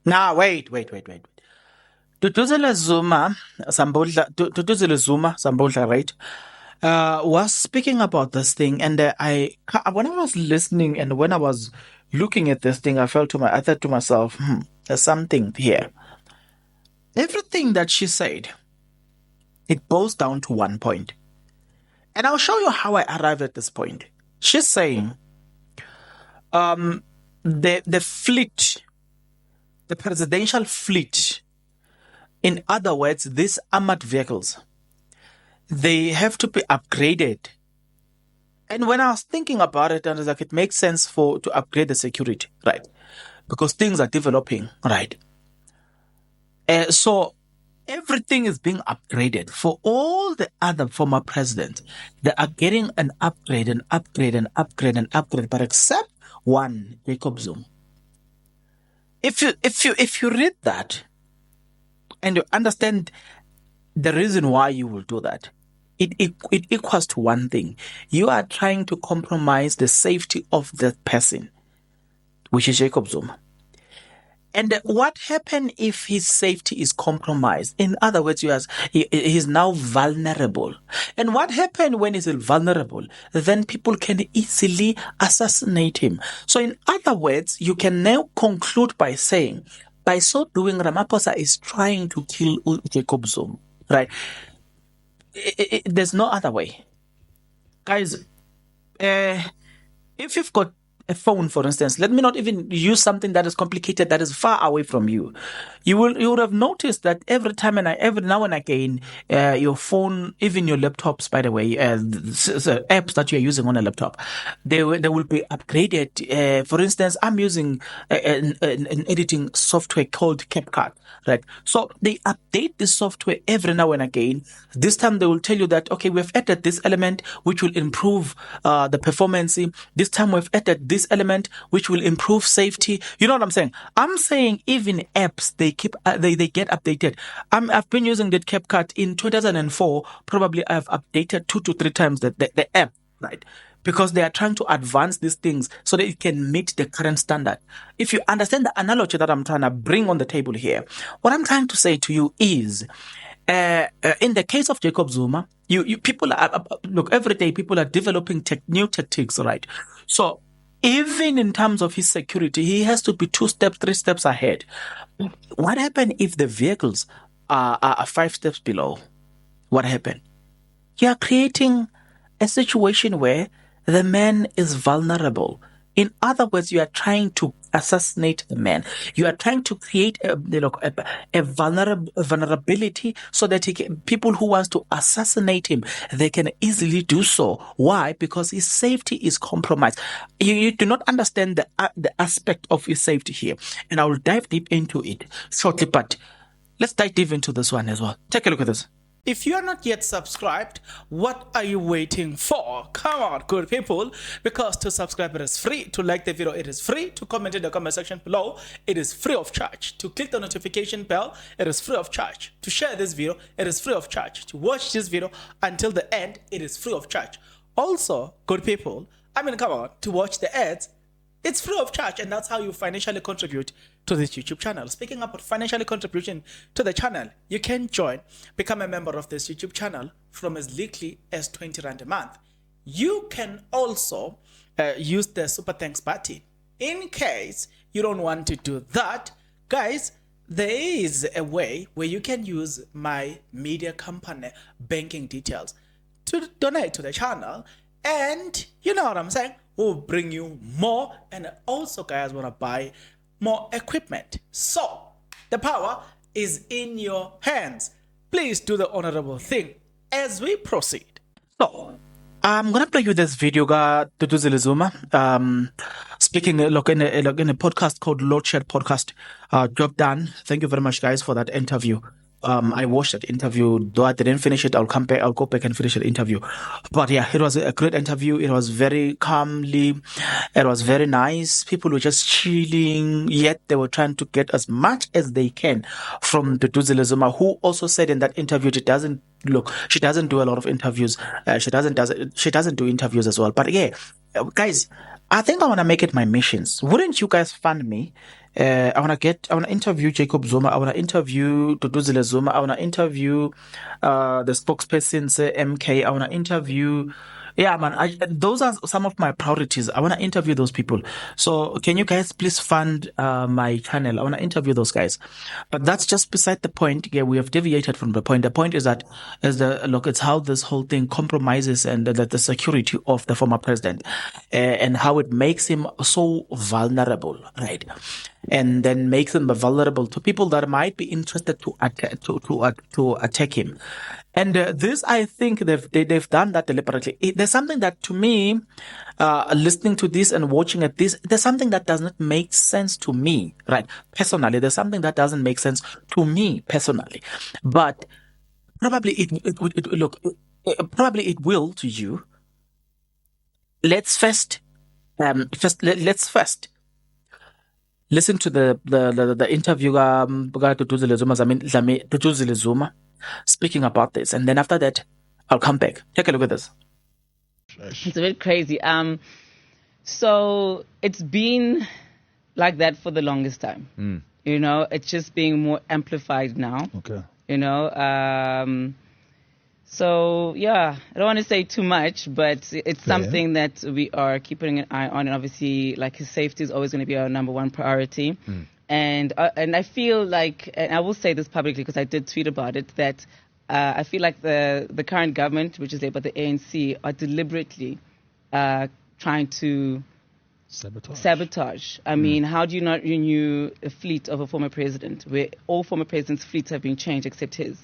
Now, wait. Duduzile Zuma, Sambodla, right? Was speaking about this thing, and when I was listening and when I was looking at this thing, I thought to myself, there's something here. Everything that she said, it boils down to one point, and I'll show you how I arrived at this point. She's saying, the fleet, the presidential fleet, in other words, these armored vehicles, they have to be upgraded. And when I was thinking about it, I was like, it makes sense to upgrade the security, right? Because things are developing, right? So everything is being upgraded. For all the other former presidents, they are getting an upgrade, but except one, Jacob Zuma. If you read that and you understand the reason why you will do that, it equals to one thing. You are trying to compromise the safety of the person, which is Jacob Zuma. And what happens if his safety is compromised? In other words, he's now vulnerable. And what happens when he's vulnerable? Then people can easily assassinate him. So in other words, you can now conclude by saying, by so doing, Ramaphosa is trying to kill Jacob Zuma, right? There's no other way. Guys, if you've got a phone, for instance, let me not even use something that is complicated, that is far away from you. You would have noticed that every now and again, your phone, even your laptops, by the way, the apps that you're using on a laptop, they will be upgraded. For instance, I'm using an editing software called CapCut, right? So they update this software every now and again. This time they will tell you that, okay, we've added this element which will improve the performance. This time we've added this element which will improve safety. You know what I'm saying? I'm saying even apps, they get updated. I've been using that CapCut in 2004. Probably I've updated 2 to 3 times the app, right? Because they are trying to advance these things so that it can meet the current standard. If you understand the analogy that I'm trying to bring on the table here, what I'm trying to say to you is, in the case of Jacob Zuma, you people are, look, every day people are developing new tactics, right? So even in terms of his security, he has to be 2 steps, 3 steps ahead. What happened if the vehicles are 5 steps below? What happened? You are creating a situation where the man is vulnerable. In other words, you are trying to assassinate the man. You are trying to create a vulnerability so that people who want to assassinate him, they can easily do so. Why? Because his safety is compromised. You do not understand the aspect of his safety here. And I will dive deep into it shortly, but let's dive deep into this one as well. Take a look at this. If you are not yet subscribed, what are you waiting for? Come on, good people, because to subscribe it is free, to like the video it is free, to comment in the comment section below it is free of charge, to click the notification bell it is free of charge, to share this video it is free of charge, to watch this video until the end it is free of charge. Also, good people, come on, to watch the ads it's free of charge, and that's how you financially contribute to this YouTube channel. Speaking about financially contribution to the channel, you can become a member of this YouTube channel from as little as 20 Rand a month. You can also use the Super Thanks button. In case you don't want to do that, guys, there is a way where you can use my media company banking details to donate to the channel, and you know what I'm saying? Will bring you more, and also guys want to buy more equipment. So the power is in your hands. Please do the honorable thing as we proceed. So I'm gonna play you this video, Duduzile Zuma. Speaking in a podcast called Loadshed Podcast. Job done. Thank you very much, guys, for that interview. I watched that interview, though I didn't finish it. I'll go back and finish the interview. But yeah, it was a great interview. It was very calmly. It was very nice. People were just chilling, yet they were trying to get as much as they can from the Duduzile Zuma, who also said in that interview she doesn't do a lot of interviews. She doesn't do interviews as well. But yeah, guys, I think I want to make it my missions. Wouldn't you guys fund me I want to interview Jacob Zuma. I want to interview Duduzile Zuma. I want to interview the spokesperson, say MK. I want to interview. Yeah, man. Those are some of my priorities. I want to interview those people. So, can you guys please fund my channel? I want to interview those guys. But that's just beside the point. Yeah, we have deviated from the point. The point is that it's how this whole thing compromises and the security of the former president, and how it makes him so vulnerable, right? And then makes him vulnerable to people that might be interested to attack him. And this, I think they've done that deliberately. There's something that, to me, listening to this and watching at this, there's something that does not make sense to me, right? Personally, there's something that doesn't make sense to me personally, but probably probably it will to you. Let's first listen to the interview Duduzile Zuma speaking about this, and then after that, I'll come back. Take a look at this. It's a bit crazy. So it's been like that for the longest time. You know, it's just being more amplified now. Okay. You know, so yeah, I don't want to say too much, but it's something that we are keeping an eye on, and obviously, like, his safety is always going to be our number one priority. And I feel like, and I will say this publicly because I did tweet about it, that I feel like the current government, which is led by the ANC, are deliberately trying to sabotage. I mean, how do you not renew a fleet of a former president, where all former presidents' fleets have been changed except his?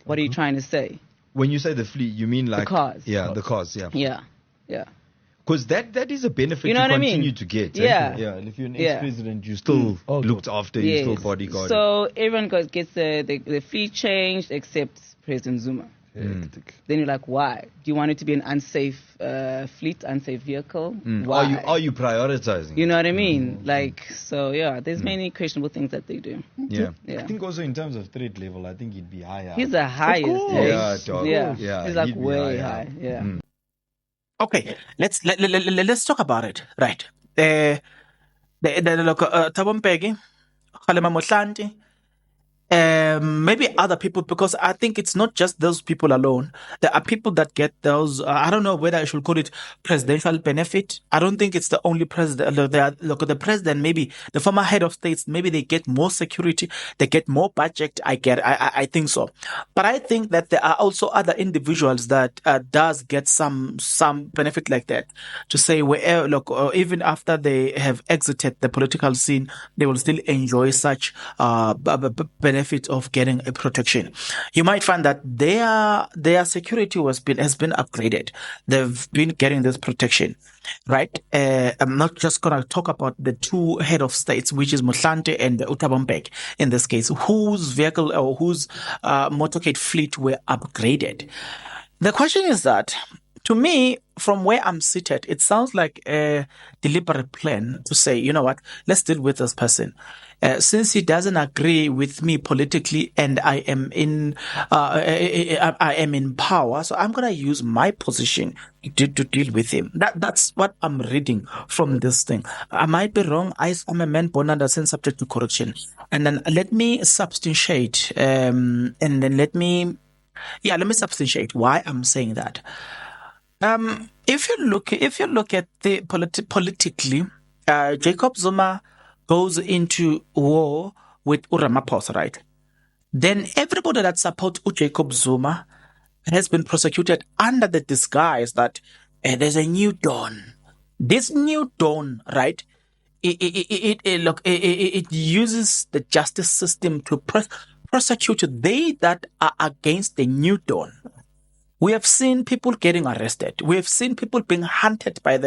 What are you trying to say? When you say the fleet, you mean like the cars? Yeah, the cars. Yeah. Because that is a benefit you continue to get. Yeah. Yeah. And if you're an ex-president, you still looked after, you still bodyguarded. So everyone gets the fleet changed except President Zuma. Then you're like, why? Do you want it to be an unsafe fleet, unsafe vehicle? Why? Are you prioritizing? You know what I mean? Like, so yeah, there's many questionable things that they do. Yeah. I think also in terms of threat level, I think he'd be higher. He's the highest. Yeah, dog. Yeah. He's like way high. Yeah. Okay, let's talk about it. Right. The Thabo Mbeki, Kgalema Motlanthe, maybe other people, because I think it's not just those people alone. There are people that get those, I don't know whether I should call it presidential benefit. I don't think it's the only president. The president, maybe the former head of states, maybe they get more security, they get more budget. I think so. But I think that there are also other individuals that does get some benefit like that. To say, even after they have exited the political scene, they will still enjoy such benefit of getting a protection. You might find that their security has been upgraded. They've been getting this protection, right? I'm not just gonna talk about the two head of states, which is Motlanthe and Thabo Mbeki in this case, whose vehicle or whose motorcade fleet were upgraded. The question is that, to me, from where I'm seated, it sounds like a deliberate plan to say, you know what, let's deal with this person. Since he doesn't agree with me politically, and I am in power, so I'm gonna use my position to deal with him. That's what I'm reading from this thing. I might be wrong. I'm a man born under sin, subject to correction. And then let me substantiate. And then let me substantiate why I'm saying that. If you look at the politically, Jacob Zuma goes into war with Ramaphosa, right? Then everybody that supports Jacob Zuma has been prosecuted under the disguise that there's a new dawn. This new dawn, right? It uses the justice system to prosecute they that are against the new dawn. We have seen people getting arrested. We have seen people being hunted by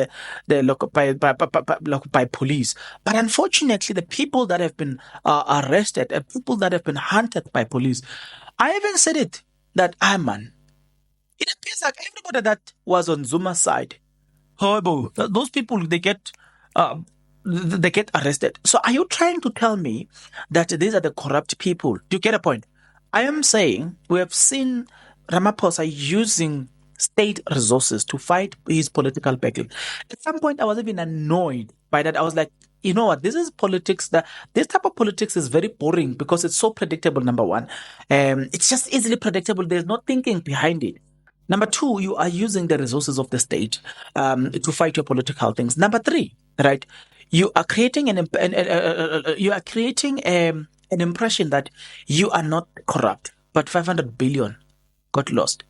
by police. But unfortunately, the people that have been arrested, people that have been hunted by police, I even said it that it appears like everybody that was on Zuma's side, horrible. Those people they get arrested. So are you trying to tell me that these are the corrupt people? Do you get a point? I am saying we have seen Ramaphosa using state resources to fight his political battle. At some point, I was even annoyed by that. I was like, you know what? This is politics. This type of politics is very boring because it's so predictable. Number one, it's just easily predictable. There's no thinking behind it. Number two, you are using the resources of the state to fight your political things. Number three, right? You are creating an impression that you are not corrupt, but 500 billion got lost.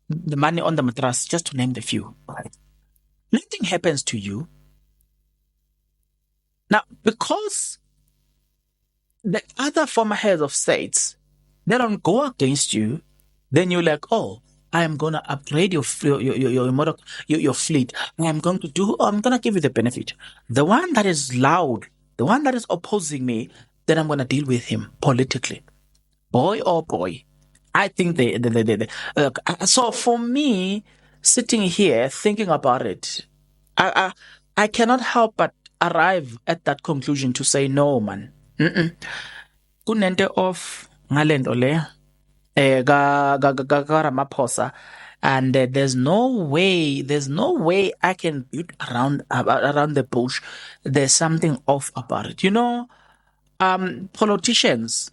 The money on the mattress, just to name the few. Right? Nothing happens to you. Now, because the other former heads of states, they don't go against you, then you're like, oh, I am gonna upgrade your fleet. I'm going to give you the benefit. The one that is loud, the one that is opposing me, then I'm gonna deal with him politically. Boy, oh boy. I think so for me, sitting here thinking about it, I cannot help but arrive at that conclusion to say no, man. Kunente of ngalento le ga Ramaphosa, and there's no way I can beat around the bush. There's something off about it. You know, politicians,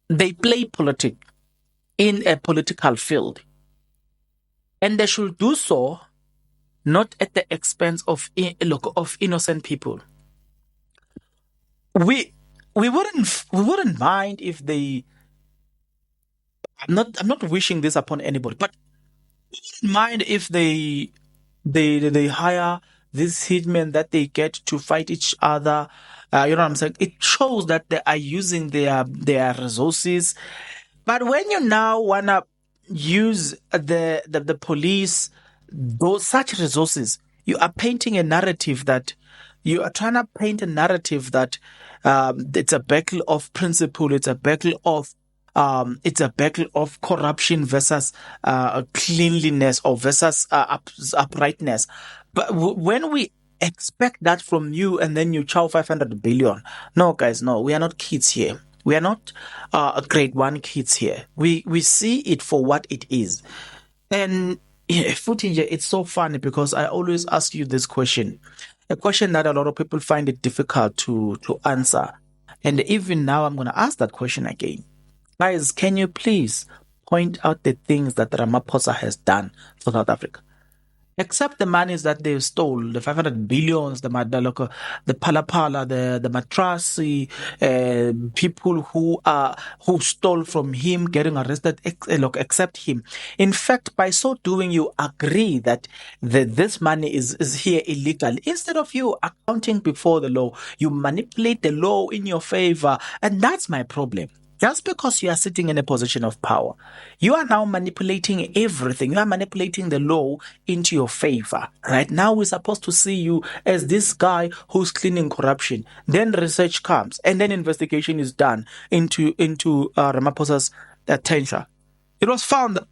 they play politics in a political field, and they should do so not at the expense of innocent people. We wouldn't mind if they. I'm not wishing this upon anybody, but we wouldn't mind if they hire these hitmen that they get to fight each other. You know what I'm saying? It shows that they are using their resources. But when you now wanna use the police, those such resources, you are painting a narrative that you are trying to paint a narrative that it's a battle of principle, it's a battle of corruption versus cleanliness or versus uprightness. But when we expect that from you and then you chow 500 billion, no guys, no, we are not kids here. We are not grade 1 kids here. We see it for what it is. And Futinja, it's so funny because I always ask you this question. A question that a lot of people find it difficult to answer. And even now I'm going to ask that question again. Guys, can you please point out the things that Ramaphosa has done for South Africa? Except the monies that they stole, the 500 billions, the Palapala, the Matrasi, people who stole from him, getting arrested, except him. In fact, by so doing, you agree that this money is here illegal. Instead of you accounting before the law, you manipulate the law in your favor. And that's my problem. Just because you are sitting in a position of power, you are now manipulating everything. You are manipulating the law into your favor. Right now, we're supposed to see you as this guy who's cleaning corruption. Then research comes, and then investigation is done into Ramaphosa's attention. It was found that